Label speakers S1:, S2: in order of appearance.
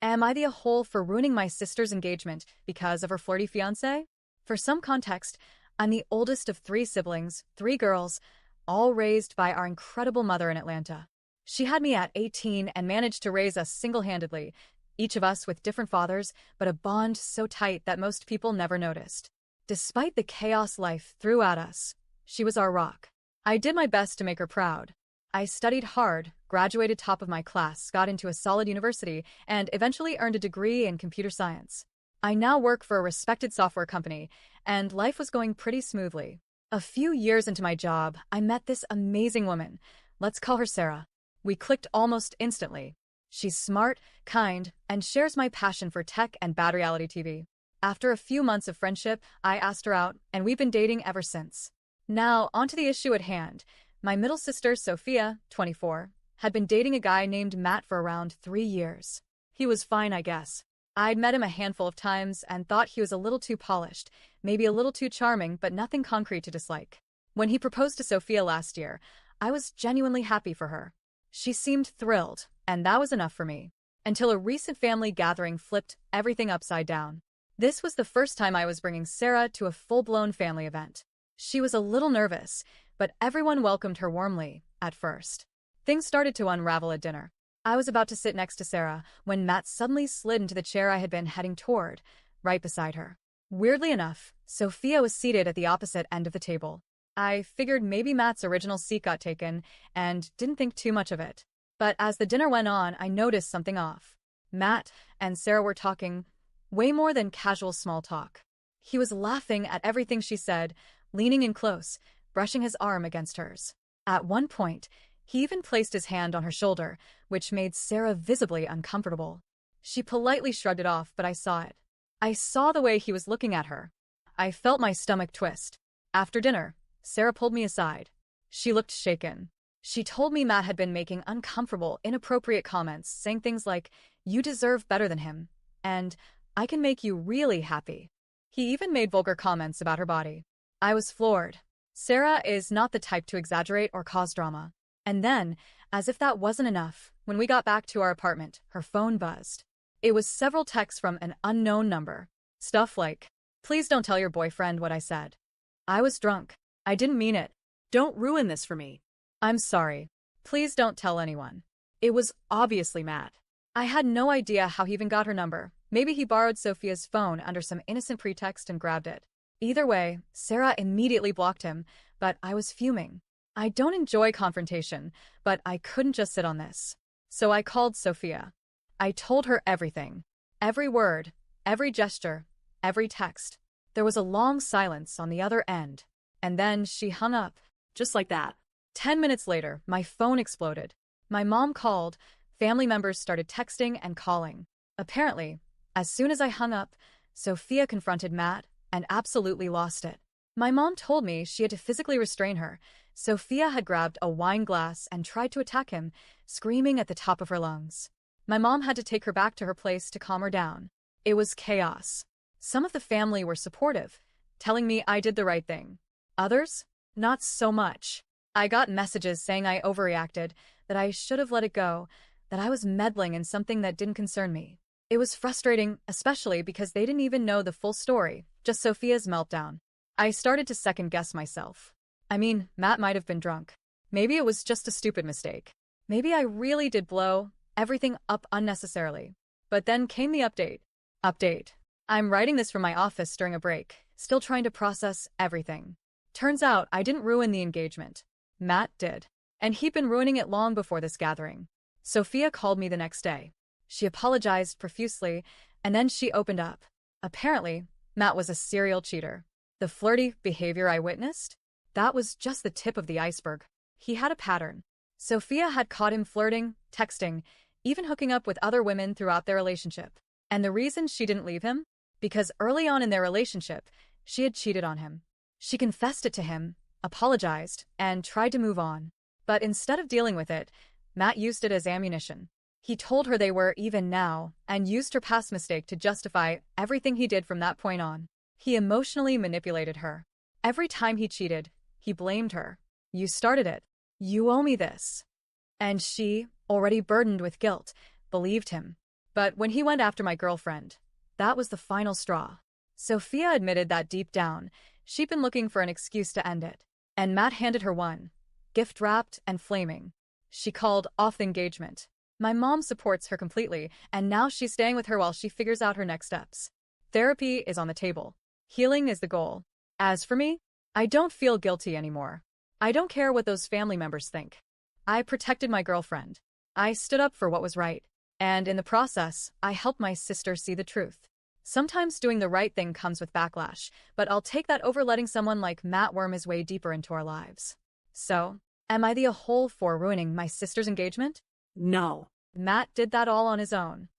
S1: Am I the a-hole for ruining my sister's engagement because of her flirty fiancé? For some context, I'm the oldest of three siblings, three girls, all raised by our incredible mother in Atlanta. She had me at 18 and managed to raise us single-handedly, each of us with different fathers, but a bond so tight that most people never noticed. Despite the chaos life threw at us, she was our rock. I did my best to make her proud. I studied hard, graduated top of my class, got into a solid university, and eventually earned a degree in computer science. I now work for a respected software company, and life was going pretty smoothly. A few years into my job, I met this amazing woman. Let's call her Sarah. We clicked almost instantly. She's smart, kind, and shares my passion for tech and bad reality TV. After a few months of friendship, I asked her out, and we've been dating ever since. Now, onto the issue at hand. My middle sister, Sophia, 24, had been dating a guy named Matt for around 3 years. He was fine, I guess. I'd met him a handful of times and thought he was a little too polished, maybe a little too charming, but nothing concrete to dislike. When he proposed to Sophia last year, I was genuinely happy for her. She seemed thrilled, and that was enough for me. Until a recent family gathering flipped everything upside down. This was the first time I was bringing Sarah to a full-blown family event. She was a little nervous, but everyone welcomed her warmly, at first. Things started to unravel at dinner. I was about to sit next to Sarah when Matt suddenly slid into the chair I had been heading toward, right beside her. Weirdly enough, Sophia was seated at the opposite end of the table. I figured maybe Matt's original seat got taken and didn't think too much of it. But as the dinner went on, I noticed something off. Matt and Sarah were talking way more than casual small talk. He was laughing at everything she said, leaning in close, brushing his arm against hers. At one point, he even placed his hand on her shoulder, which made Sarah visibly uncomfortable. She politely shrugged it off, but I saw it. I saw the way he was looking at her. I felt my stomach twist. After dinner, Sarah pulled me aside. She looked shaken. She told me Matt had been making uncomfortable, inappropriate comments, saying things like, "You deserve better than him," and "I can make you really happy." He even made vulgar comments about her body. I was floored. Sarah is not the type to exaggerate or cause drama. And then, as if that wasn't enough, when we got back to our apartment, her phone buzzed. It was several texts from an unknown number. Stuff like, "Please don't tell your boyfriend what I said. I was drunk. I didn't mean it. Don't ruin this for me. I'm sorry. Please don't tell anyone." It was obviously Matt. I had no idea how he even got her number. Maybe he borrowed Sophia's phone under some innocent pretext and grabbed it. Either way, Sarah immediately blocked him, but I was fuming. I don't enjoy confrontation, but I couldn't just sit on this. So I called Sophia. I told her everything. Every word, every gesture, every text. There was a long silence on the other end. And then she hung up. Just like that. 10 minutes later, my phone exploded. My mom called. Family members started texting and calling. Apparently, as soon as I hung up, Sophia confronted Matt and absolutely lost it. My mom told me she had to physically restrain her. Sophia had grabbed a wine glass and tried to attack him, screaming at the top of her lungs. My mom had to take her back to her place to calm her down. It was chaos. Some of the family were supportive, telling me I did the right thing. Others? Not so much. I got messages saying I overreacted, that I should have let it go, that I was meddling in something that didn't concern me. It was frustrating, especially because they didn't even know the full story, just Sophia's meltdown. I started to second-guess myself. I mean, Matt might have been drunk. Maybe it was just a stupid mistake. Maybe I really did blow everything up unnecessarily. But then came the update. Update. I'm writing this from my office during a break, still trying to process everything. Turns out I didn't ruin the engagement. Matt did. And he'd been ruining it long before this gathering. Sophia called me the next day. She apologized profusely, and then she opened up. Apparently, Matt was a serial cheater. The flirty behavior I witnessed? That was just the tip of the iceberg. He had a pattern. Sophia had caught him flirting, texting, even hooking up with other women throughout their relationship. And the reason she didn't leave him? Because early on in their relationship, she had cheated on him. She confessed it to him, apologized, and tried to move on. But instead of dealing with it, Matt used it as ammunition. He told her they were even now, and used her past mistake to justify everything he did from that point on. He emotionally manipulated her. Every time he cheated, he blamed her. "You started it. You owe me this." And she, already burdened with guilt, believed him. But when he went after my girlfriend, that was the final straw. Sophia admitted that deep down, she'd been looking for an excuse to end it. And Matt handed her one, gift-wrapped and flaming. She called off the engagement. My mom supports her completely, and now she's staying with her while she figures out her next steps. Therapy is on the table. Healing is the goal. As for me, I don't feel guilty anymore. I don't care what those family members think. I protected my girlfriend. I stood up for what was right. And in the process, I helped my sister see the truth. Sometimes doing the right thing comes with backlash, but I'll take that over letting someone like Matt worm his way deeper into our lives. So, am I the a-hole for ruining my sister's engagement?
S2: No.
S1: Matt did that all on his own.